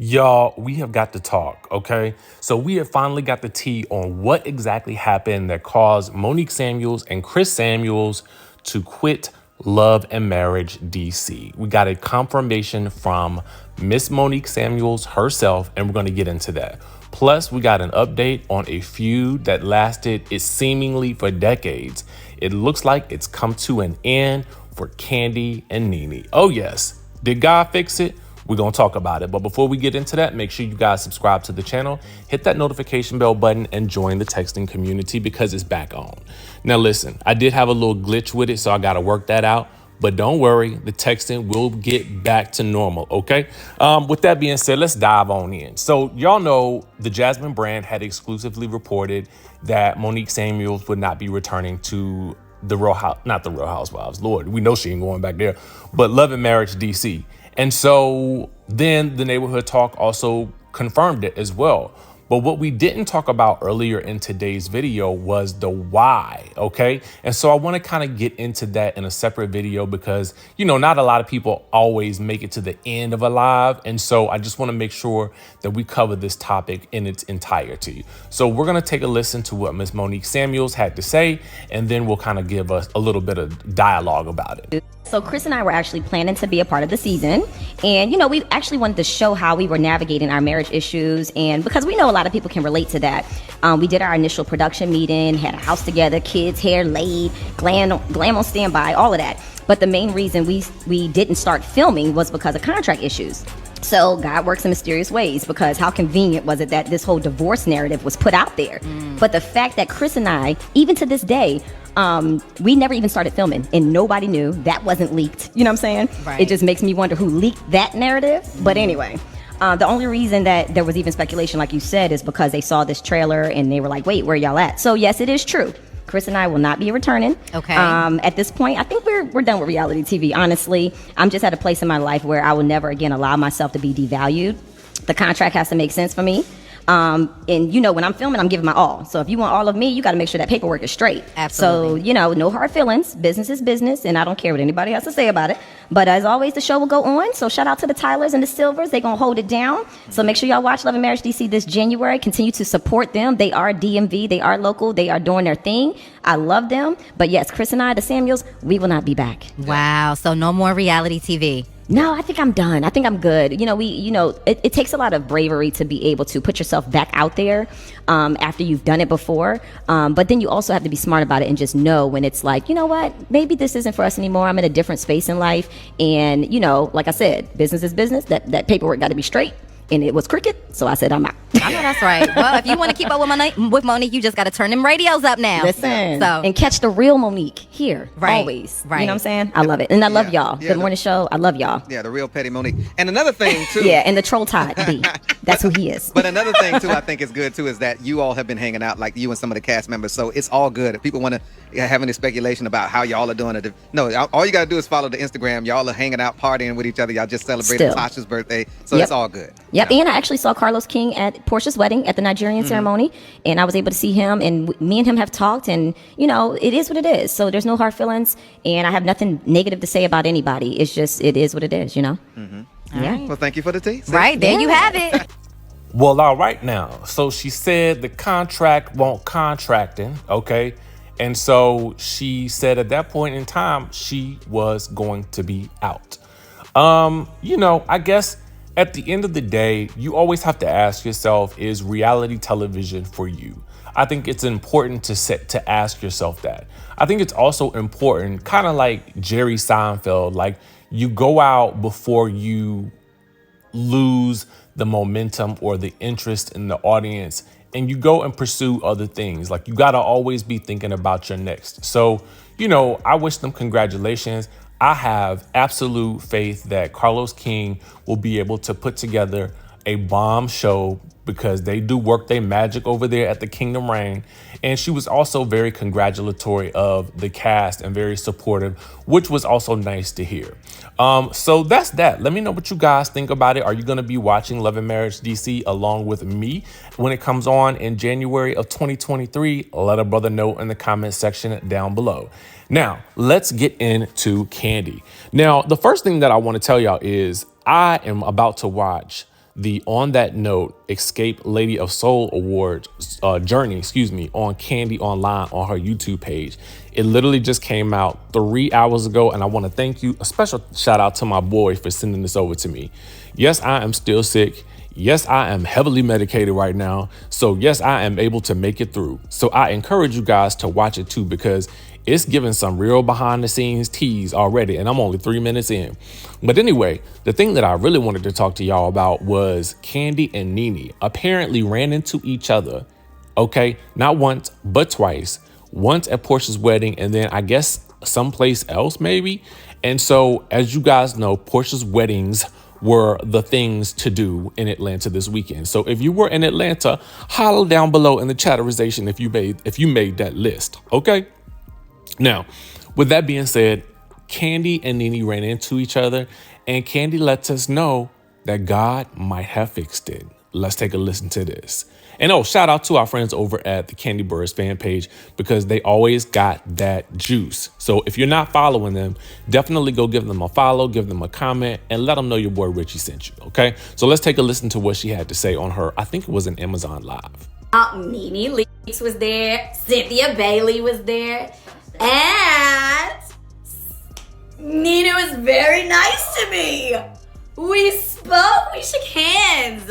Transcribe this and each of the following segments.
Y'all, we have got to talk, okay? So we have finally got the tea on what exactly happened that caused Monique Samuels and Chris Samuels to quit Love and Marriage DC. We got a confirmation from Miss Monique Samuels herself, and we're going to get into that. Plus, we got an update on a feud that lasted seemingly for decades. It looks like it's come to an end for Kandi and Nene. Oh yes, did God fix it? We're going to talk about it. But before we get into that, make sure you guys subscribe to the channel, hit that notification bell button, and join the texting community because it's back on. Now, listen, I did have a little glitch with it, so I got to work that out. But don't worry, the texting will get back to normal, okay? With that being said, let's dive on in. So y'all know the Jasmine brand had exclusively reported that Monique Samuels would not be returning to the Real House, not the Real Housewives, Lord, we know she ain't going back there, but Love and Marriage DC. And so then the Neighborhood Talk also confirmed it as well. But what we didn't talk about earlier in today's video was the why, okay? And so I want to kind of get into that in a separate video because, you know, not a lot of people always make it to the end of a live. And so I just want to make sure that we cover this topic in its entirety. So we're going to take a listen to what Miss Monique Samuels had to say, and then we'll kind of give us a little bit of dialogue about it. So Chris and I were actually planning to be a part of the season. And, you know, we actually wanted to show how we were navigating our marriage issues. And because we know a lot of people can relate to that, we did our initial production meeting, had a house together, kids, hair laid, glam on standby, all of that. But the main reason we didn't start filming was because of contract issues. So God works in mysterious ways, because how convenient was it that this whole divorce narrative was put out there? But the fact that Chris and I, even to this day, we never even started filming and nobody knew. That wasn't leaked. You know what I'm saying? Right. It just makes me wonder who leaked that narrative. But anyway, the only reason that there was even speculation, like you said, is because they saw this trailer and they were like, wait, where y'all at? So yes, it is true. Chris and I will not be returning. Okay. At this point, I think we're done with reality TV. Honestly, I'm just at a place in my life where I will never again allow myself to be devalued. The contract has to make sense for me. And you know, when I'm filming, I'm giving my all. So if you want all of me, you got to make sure that paperwork is straight. Absolutely. So, you know, no hard feelings. Business is business, and I don't care what anybody has to say about it. But as always, the show will go on. So shout out to the Tylers and the Silvers. They're going to hold it down. So make sure y'all watch Love and Marriage DC this January. Continue to support them. They are DMV. They are local. They are doing their thing. I love them. But yes, Chris and I, the Samuels, we will not be back. Wow. So no more reality TV. No, I think I'm done. I think I'm good. You know, it takes a lot of bravery to be able to put yourself back out there after you've done it before. But then you also have to be smart about it and just know when it's like, you know what, maybe this isn't for us anymore. I'm in a different space in life. And, you know, like I said, business is business. That paperwork got to be straight. And it was cricket, so I said I'm out. I know that's right. Well, if you want to keep up with Monique, you just got to turn them radios up now. Listen, so and catch the real Monique here, Right, always. right. You know what I'm saying? I love it, and I love y'all. Yeah, Good morning show. I love y'all. Yeah, the real petty Monique. And another thing too. Yeah, and the troll Todd B. That's who he is. But another thing too, I think is good too, is that you all have been hanging out, like you and some of the cast members. So it's all good. If people want to have any speculation about how y'all are doing it, no, all you got to do is follow the Instagram. Y'all are hanging out, partying with each other. Y'all just celebrated Still. Tasha's birthday, so it's all good. Yep, and I actually saw Carlos King at Porsha'S wedding at the Nigerian ceremony, and I was able to see him, and me and him have talked, and you know, it is what it is. So there's no hard feelings, and I have nothing negative to say about anybody. It's just, it is what it is, you know? yeah. Well, thank you for the tea. See? Right, there you have it. Well, all right now. So she said the contract won't contracting, okay? And so she said at that point in time, she was going to be out. You know, I guess at the end of the day, you always have to ask yourself, is reality television for you? I think it's important to ask yourself that. I think it's also important, kind of like Jerry Seinfeld, like you go out before you lose the momentum or the interest in the audience, and you go and pursue other things. Like you got to always be thinking about your next. So, you know, I wish them congratulations. I have absolute faith that Carlos King will be able to put together a bomb show, because they do work their magic over there at the Kingdom Reign. And she was also very congratulatory of the cast and very supportive, which was also nice to hear. So that's that. Let me know what you guys think about it. Are you going to be watching Love and Marriage DC along with me when it comes on in January of 2023? Let a brother know in the comment section down below. Now, let's get into Kandi. Now, the first thing that I want to tell y'all is I am about to watch the On That Note Escape Lady of Soul Awards journey, on Kandi Online on her YouTube page. It literally just came out 3 hours ago, and I want to thank you. A special shout out to my boy for sending this over to me. Yes, I am still sick. Yes, I am heavily medicated right now. So yes, I am able to make it through. So I encourage you guys to watch it too, because it's giving some real behind the scenes tease already, and I'm only 3 minutes in. But anyway, the thing that I really wanted to talk to y'all about was Kandi and Nene apparently ran into each other. Okay, not once, but twice. Once at Porsha'S wedding, and then I guess someplace else maybe. And so, as you guys know, Porsha'S weddings were the things to do in Atlanta this weekend. So if you were in Atlanta, holler down below in the chatterization if you made that list. Okay. Now, with that being said, Kandi and Nene ran into each other, and Kandi lets us know that God might have fixed it. Let's take a listen to this. And shout out to our friends over at the Kandi Burrs fan page, because they always got that juice. So if you're not following them, definitely go give them a follow, give them a comment, and let them know your boy Richie sent you. Okay. So let's take a listen to what she had to say on her, I think it was an Amazon Live. Nene Leakes was there. Cynthia Bailey was there. And Nene was very nice to me. We spoke, we shook hands.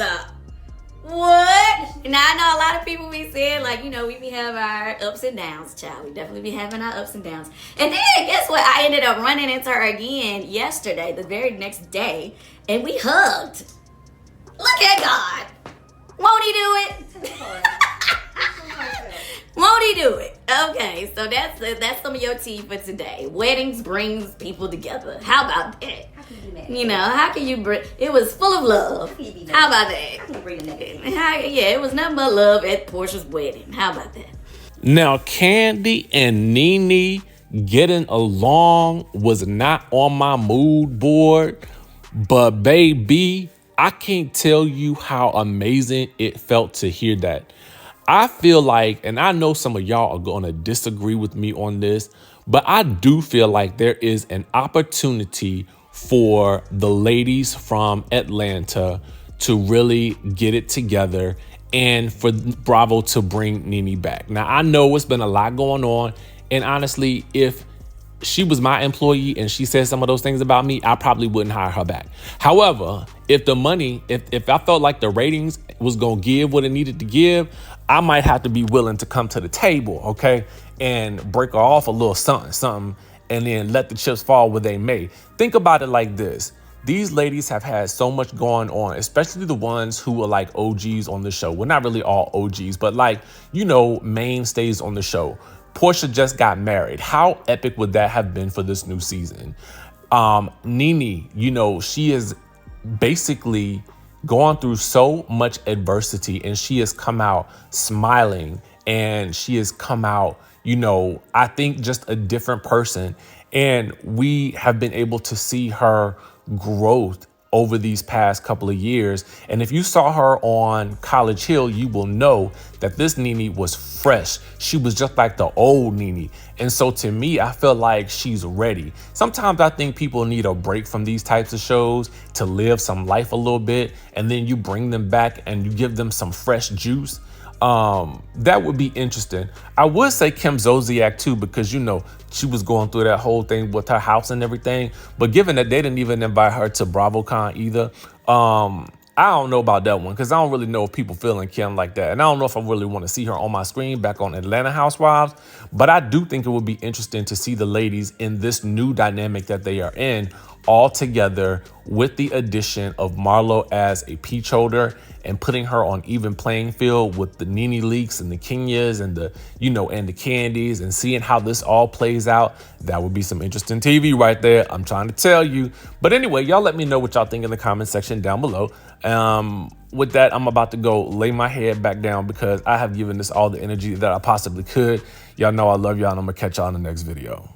What? Now I know a lot of people be saying, like, we be having our ups and downs, child. We definitely be having our ups and downs. And then guess what? I ended up running into her again yesterday, the very next day, and we hugged. Look at God. Won't he do it? Won't he do it? Okay, so that's some of your tea for today. Weddings brings people together. How about that? How can you be mad? How can you bring? It was full of love. How can you be mad? How about that? How can you bring the negative? Yeah, it was nothing but love at Porsha'S wedding. How about that? Now, Kandi and Nene getting along was not on my mood board, but baby, I can't tell you how amazing it felt to hear that. I feel like, and I know some of y'all are going to disagree with me on this, but I do feel like there is an opportunity for the ladies from Atlanta to really get it together and for Bravo to bring Nene back. Now, I know it's been a lot going on, and honestly, if she was my employee and she said some of those things about me, I probably wouldn't hire her back. However, if the money, if I felt like the ratings was going to give what it needed to give, I might have to be willing to come to the table, okay, and break her off a little something, and then let the chips fall where they may. Think about it like this. These ladies have had so much going on, especially the ones who are like OGs on the show. Well, not really all OGs, but like, mainstays on the show. Porsha just got married. How epic would that have been for this new season? Nene, she is basically gone through so much adversity, and she has come out smiling, and she has come out, I think just a different person. And we have been able to see her growth over these past couple of years. And if you saw her on College Hill, you will know that this Nene was fresh. She was just like the old Nene. And so to me, I feel like she's ready. Sometimes I think people need a break from these types of shows to live some life a little bit. And then you bring them back and you give them some fresh juice. That would be interesting. I would say Kim Zolciak too, because she was going through that whole thing with her house and everything. But given that they didn't even invite her to BravoCon either, I don't know about that one, because I don't really know if people feeling Kim like that. And I don't know if I really want to see her on my screen back on Atlanta Housewives. But I do think it would be interesting to see the ladies in this new dynamic that they are in all together, with the addition of Marlo as a peach holder and putting her on even playing field with the Nene Leakes and the Kenyas and the, and the Candys, and seeing how this all plays out. That would be some interesting TV right there. I'm trying to tell you. But anyway, y'all let me know what y'all think in the comment section down below. With that, I'm about to go lay my head back down, because I have given this all the energy that I possibly could. Y'all know I love y'all, and I'm gonna catch y'all in the next video.